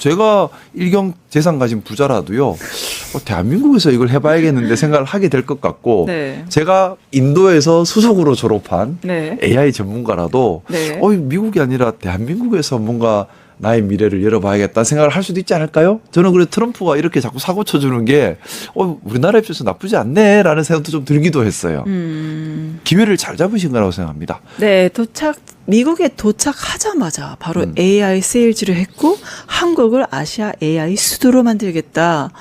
제가 일경 재산 가진 부자라도요. 대한민국에서 이걸 해봐야겠는데 생각을 하게 될 것 같고 네. 제가 인도에서 수석으로 졸업한 네. AI 전문가라도 네. 미국이 아니라 대한민국에서 뭔가 나의 미래를 열어봐야겠다 생각을 할 수도 있지 않을까요? 저는 그래서 트럼프가 이렇게 자꾸 사고 쳐주는 게 우리나라 입장에서 나쁘지 않네라는 생각도 좀 들기도 했어요. 기회를 잘 잡으신 거라고 생각합니다. 네, 미국에 도착하자마자 바로 AI 세일즈를 했고 한국을 아시아 AI 수도로 만들겠다.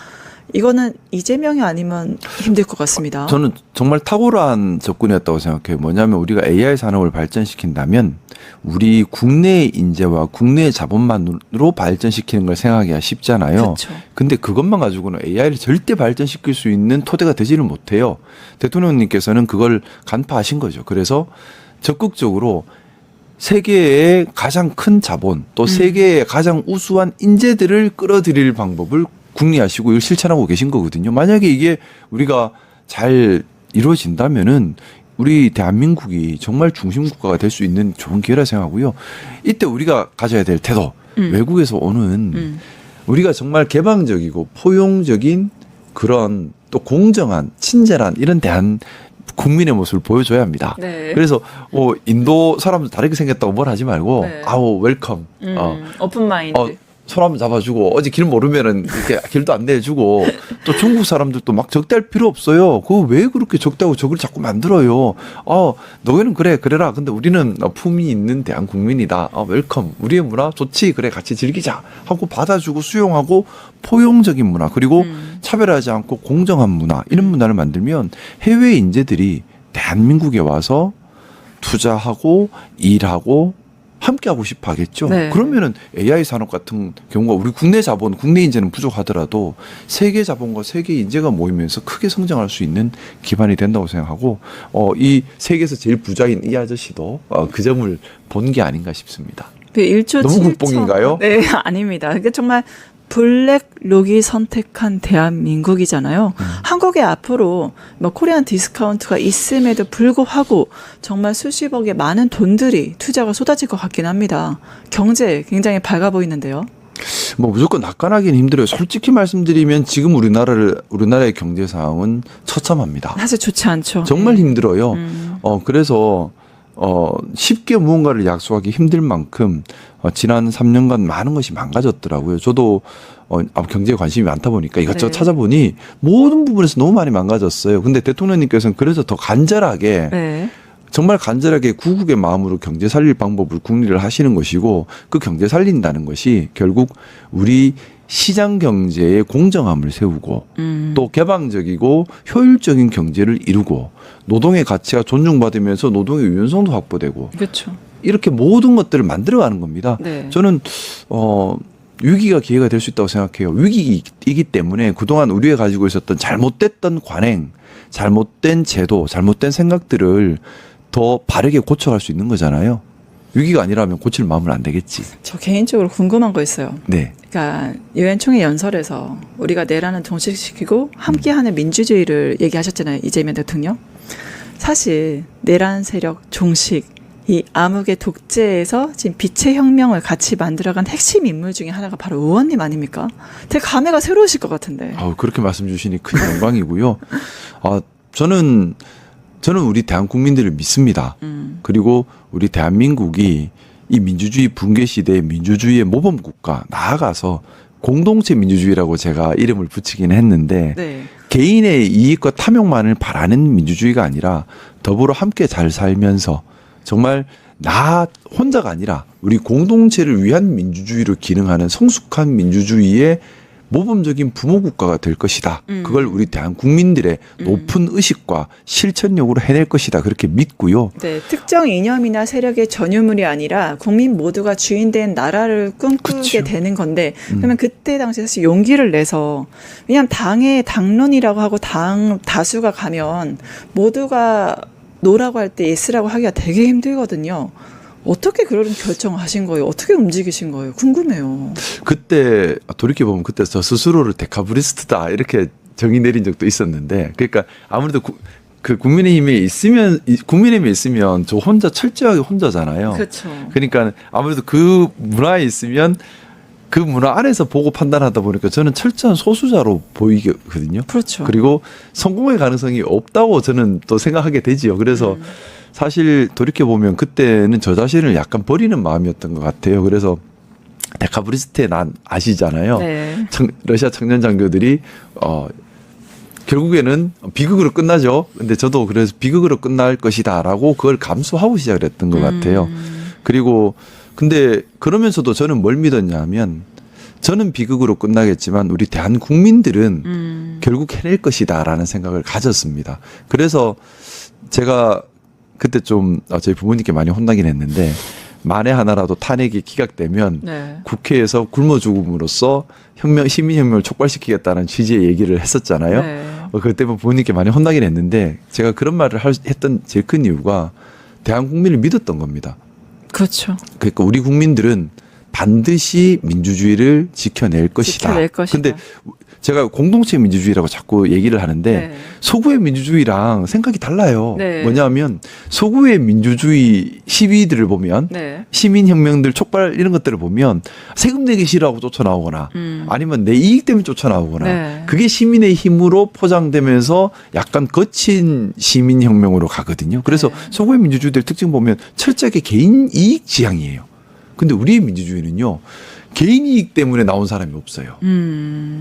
이거는 이재명이 아니면 힘들 것 같습니다. 저는 정말 탁월한 접근이었다고 생각해요. 뭐냐면 우리가 AI 산업을 발전시킨다면 우리 국내의 인재와 국내의 자본만으로 발전시키는 걸 생각하기가 쉽잖아요. 그렇죠. 근데 그것만 가지고는 AI를 절대 발전시킬 수 있는 토대가 되지는 못해요. 대통령님께서는 그걸 간파하신 거죠. 그래서 적극적으로 세계의 가장 큰 자본 또 세계의 가장 우수한 인재들을 끌어들일 방법을 궁리하시고 이걸 실천하고 계신 거거든요. 만약에 이게 우리가 잘 이루어진다면은 우리 대한민국이 정말 중심 국가가 될 수 있는 좋은 기회라 생각하고요. 이때 우리가 가져야 될 태도, 외국에서 오는 우리가 정말 개방적이고 포용적인 그런 또 공정한 친절한 이런 대한 국민의 모습을 보여줘야 합니다. 네. 그래서 인도 사람들 다르게 생겼다고 뭘 하지 말고 네. 웰컴. 오픈 마인드. 손 한번 잡아주고 어제 길 모르면은 이렇게 길도 안내해주고 또 중국 사람들도 막 적대할 필요 없어요. 그거 왜 그렇게 적대하고 적을 자꾸 만들어요. 너희는 그래라. 근데 우리는 품위 있는 대한 국민이다. 웰컴. 우리의 문화 좋지. 그래 같이 즐기자 하고 받아주고 수용하고 포용적인 문화 그리고 차별하지 않고 공정한 문화 이런 문화를 만들면 해외 인재들이 대한민국에 와서 투자하고 일하고 함께 하고 싶어 하겠죠. 네. 그러면은 AI 산업 같은 경우가 우리 국내 자본, 국내 인재는 부족하더라도 세계 자본과 세계 인재가 모이면서 크게 성장할 수 있는 기반이 된다고 생각하고 이 세계에서 제일 부자인 이 아저씨도 그 점을 본 게 아닌가 싶습니다. 그 1조 너무 7천. 국뽕인가요? 네, 아닙니다. 그게 정말 블랙록이 선택한 대한민국이잖아요. 한국에 앞으로 코리안 디스카운트가 있음에도 불구하고 정말 수십억의 많은 돈들이 투자가 쏟아질 것 같긴 합니다. 경제 굉장히 밝아 보이는데요. 무조건 낙관하기는 힘들어요. 솔직히 말씀드리면 지금 우리나라의 경제 상황은 처참합니다. 사실 좋지 않죠. 정말 힘들어요. 그래서 쉽게 무언가를 약속하기 힘들 만큼 지난 3년간 많은 것이 망가졌더라고요. 저도 경제에 관심이 많다 보니까 이것저것 네. 찾아보니 모든 부분에서 너무 많이 망가졌어요. 근데 대통령님께서는 그래서 더 간절하게 네. 정말 간절하게 구국의 마음으로 경제 살릴 방법을 궁리를 하시는 것이고 그 경제 살린다는 것이 결국 우리 시장 경제의 공정함을 세우고 또 개방적이고 효율적인 경제를 이루고 노동의 가치가 존중받으면서 노동의 유연성도 확보되고 그렇죠. 이렇게 모든 것들을 만들어가는 겁니다. 네. 저는 위기가 기회가 될 수 있다고 생각해요. 위기이기 때문에 그동안 우리가 가지고 있었던 잘못됐던 관행, 잘못된 제도, 잘못된 생각들을 더 바르게 고쳐갈 수 있는 거잖아요. 위기가 아니라면 고칠 마음은 안 되겠지. 저 개인적으로 궁금한 거 있어요. 네. 그러니까 유엔 총회 연설에서 우리가 내란을 종식시키고 함께하는 민주주의를 얘기하셨잖아요. 이재명 대통령. 사실 내란 세력 종식, 이 암흑의 독재에서 지금 빛의 혁명을 같이 만들어간 핵심 인물 중에 하나가 바로 의원님 아닙니까? 되게 감회가 새로우실 것 같은데. 그렇게 말씀 주시니 큰 영광이고요. 저는 우리 대한 국민들을 믿습니다. 그리고 우리 대한민국이 이 민주주의 붕괴 시대의 민주주의의 모범 국가 나아가서 공동체 민주주의라고 제가 이름을 붙이긴 했는데 네. 개인의 이익과 탐욕만을 바라는 민주주의가 아니라 더불어 함께 잘 살면서 정말 나 혼자가 아니라 우리 공동체를 위한 민주주의로 기능하는 성숙한 민주주의의 모범적인 부모국가가 될 것이다. 그걸 우리 대한 국민들의 높은 의식과 실천력으로 해낼 것이다. 그렇게 믿고요. 네, 특정 이념이나 세력의 전유물이 아니라 국민 모두가 주인된 나라를 꿈꾸게 그쵸. 되는 건데 그러면 그때 당시에 사실 용기를 내서 왜냐하면 당의 당론이라고 하고 당 다수가 가면 모두가 노라고 할 때 예스라고 하기가 되게 힘들거든요. 어떻게 그런 결정을 하신 거예요? 어떻게 움직이신 거예요? 궁금해요. 그때 돌이켜보면 그때 저 스스로를 데카브리스트다 이렇게 정의 내린 적도 있었는데 그러니까 아무래도 국민의힘에 있으면 저 혼자 철저하게 혼자잖아요. 그렇죠. 그러니까 아무래도 그 문화에 있으면 그 문화 안에서 보고 판단하다 보니까 저는 철저한 소수자로 보이거든요. 그렇죠. 그리고 성공의 가능성이 없다고 저는 또 생각하게 되지요. 그래서 사실 돌이켜보면 그때는 저 자신을 약간 버리는 마음이었던 것 같아요. 그래서 데카브리스트의 난 아시잖아요. 네. 러시아 청년 장교들이 결국에는 비극으로 끝나죠. 근데 저도 그래서 비극으로 끝날 것이다라고 그걸 감수하고 시작을 했던 것 같아요. 그리고 근데 그러면서도 저는 뭘 믿었냐면 저는 비극으로 끝나겠지만 우리 대한 국민들은 결국 해낼 것이다라는 생각을 가졌습니다. 그래서 제가 그때 좀 저희 부모님께 많이 혼나긴 했는데 만에 하나라도 탄핵이 기각되면 네. 국회에서 굶어 죽음으로써 시민혁명을 촉발시키겠다는 취지의 얘기를 했었잖아요. 네. 그것 때문에 부모님께 많이 혼나긴 했는데 제가 그런 말을 했던 제일 큰 이유가 대한 국민을 믿었던 겁니다. 그렇죠. 그러니까 우리 국민들은 반드시 민주주의를 지켜낼 것이다. 지켜낼 것이다. 근데 제가 공동체 민주주의라고 자꾸 얘기를 하는데 네. 서구의 민주주의랑 생각이 달라요. 네. 뭐냐면 서구의 민주주의 시위들을 보면 네. 시민혁명들 촉발 이런 것들을 보면 세금 내기 싫어하고 쫓아나오거나 아니면 내 이익 때문에 쫓아나오거나 네. 그게 시민의 힘으로 포장되면서 약간 거친 시민혁명으로 가거든요. 그래서 네. 서구의 민주주의들 특징 보면 철저하게 개인 이익 지향이에요. 근데 우리의 민주주의는요. 개인 이익 때문에 나온 사람이 없어요.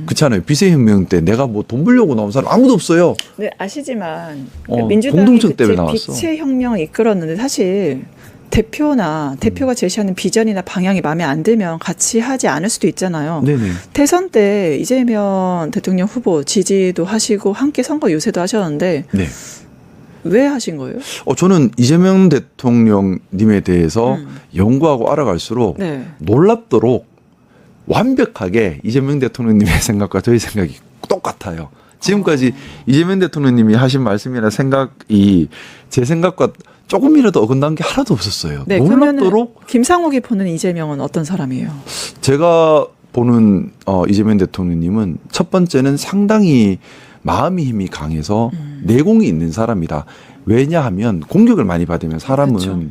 그렇잖아요. 비세혁명 때 내가 뭐 돈 벌려고 나온 사람 아무도 없어요. 네, 아시지만 공동체 민주당이 때문에 그때 나왔어. 빛의 혁명을 이끌었는데 사실 대표가 제시하는 비전이나 방향이 마음에 안 들면 같이 하지 않을 수도 있잖아요. 네네. 대선 때 이재명 대통령 후보 지지도 하시고 함께 선거 유세도 하셨는데 네. 왜 하신 거예요? 저는 이재명 대통령님에 대해서 연구하고 알아갈수록 네. 놀랍도록 완벽하게 이재명 대통령님의 생각과 저희 생각이 똑같아요. 지금까지 이재명 대통령님이 하신 말씀이나 생각이 제 생각과 조금이라도 어긋난 게 하나도 없었어요. 네, 놀랍도록 김상욱이 보는 이재명은 어떤 사람이에요? 제가 보는 이재명 대통령님은 첫 번째는 상당히 마음의 힘이 강해서 내공이 있는 사람이다. 왜냐하면 공격을 많이 받으면 사람은 그렇죠.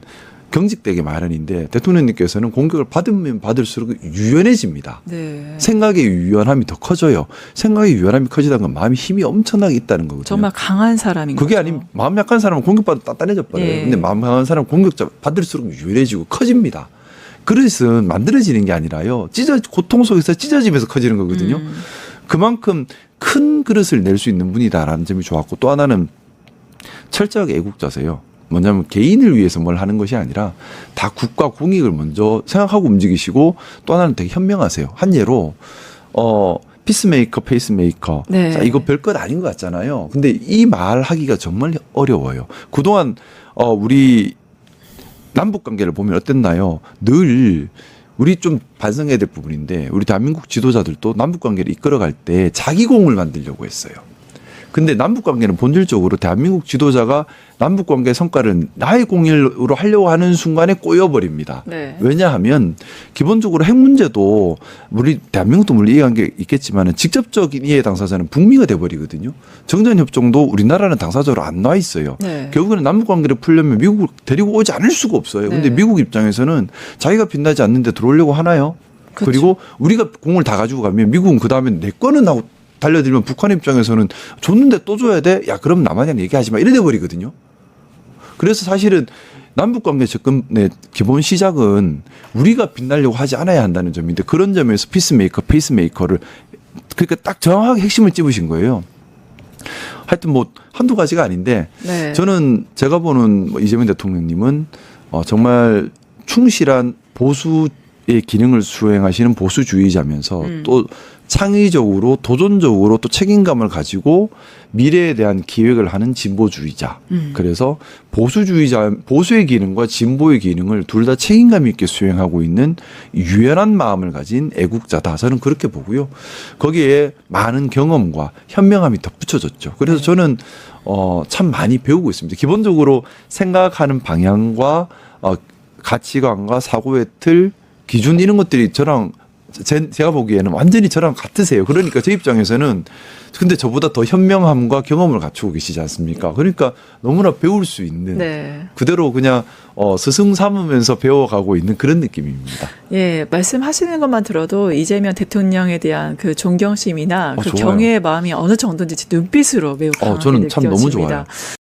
경직되게 마련인데 대통령님께서는 공격을 받으면 받을수록 유연해집니다. 네. 생각의 유연함이 더 커져요. 생각의 유연함이 커지다는 건 마음의 힘이 엄청나게 있다는 거거든요. 정말 강한 사람인 그게 거죠. 아니면 마음 약한 사람은 공격받아 단단해져 버려요. 네. 근데 마음 강한 사람은 공격자 받을수록 유연해지고 커집니다. 그릇은 만들어지는 게 아니라요. 고통 속에서 찢어지면서 커지는 거거든요. 그만큼 큰 그릇을 낼 수 있는 분이다라는 점이 좋았고 또 하나는 철저하게 애국자세요. 뭐냐면 개인을 위해서 뭘 하는 것이 아니라 다 국가 공익을 먼저 생각하고 움직이시고 또 하나는 되게 현명하세요. 한 예로 피스메이커, 페이스메이커. 네. 자, 이거 별것 아닌 것 같잖아요. 근데 이 말 하기가 정말 어려워요. 그동안 우리 남북 관계를 보면 어땠나요? 늘 우리 좀 반성해야 될 부분인데 우리 대한민국 지도자들도 남북 관계를 이끌어갈 때 자기 공을 만들려고 했어요. 근데 남북 관계는 본질적으로 대한민국 지도자가 남북 관계 성과를 나의 공일로 하려고 하는 순간에 꼬여버립니다. 네. 왜냐하면 기본적으로 핵 문제도 우리 대한민국도 물론 이해관계 있겠지만은 직접적인 이해 당사자는 북미가 돼버리거든요. 정전협정도 우리나라는 당사자로 안 나와 있어요. 네. 결국에는 남북 관계를 풀려면 미국을 데리고 오지 않을 수가 없어요. 근데 네. 미국 입장에서는 자기가 빛나지 않는데 들어오려고 하나요? 그렇죠. 그리고 우리가 공을 다 가지고 가면 미국은 그 다음에 내 거는 하고 달려들면 북한 입장에서는 줬는데 또 줘야 돼? 야, 그럼 남한이랑 얘기하지 마. 이래 돼버리거든요. 그래서 사실은 남북관계 접근의 기본 시작은 우리가 빛나려고 하지 않아야 한다는 점인데 그런 점에서 피스메이커, 페이스메이커를 그러니까 딱 정확하게 핵심을 찝으신 거예요. 하여튼 뭐 한두 가지가 아닌데 네. 저는 제가 보는 이재명 대통령님은 정말 충실한 보수의 기능을 수행하시는 보수주의자면서 또 창의적으로 도전적으로 또 책임감을 가지고 미래에 대한 기획을 하는 진보주의자. 그래서 보수의 기능과 진보의 기능을 둘 다 책임감 있게 수행하고 있는 유연한 마음을 가진 애국자다. 저는 그렇게 보고요. 거기에 많은 경험과 현명함이 덧붙여졌죠. 그래서 저는 참 많이 배우고 있습니다. 기본적으로 생각하는 방향과 가치관과 사고의 틀, 기준 이런 것들이 저랑 제가 보기에는 완전히 저랑 같으세요. 그러니까 제 입장에서는 근데 저보다 더 현명함과 경험을 갖추고 계시지 않습니까? 그러니까 너무나 배울 수 있는 네. 그대로 그냥 스승 삼으면서 배워가고 있는 그런 느낌입니다. 예, 말씀하시는 것만 들어도 이재명 대통령에 대한 그 존경심이나 그 좋아요. 경애의 마음이 어느 정도인지 눈빛으로 매우 강하게 저는 참 너무 느껴집니다. 좋아요.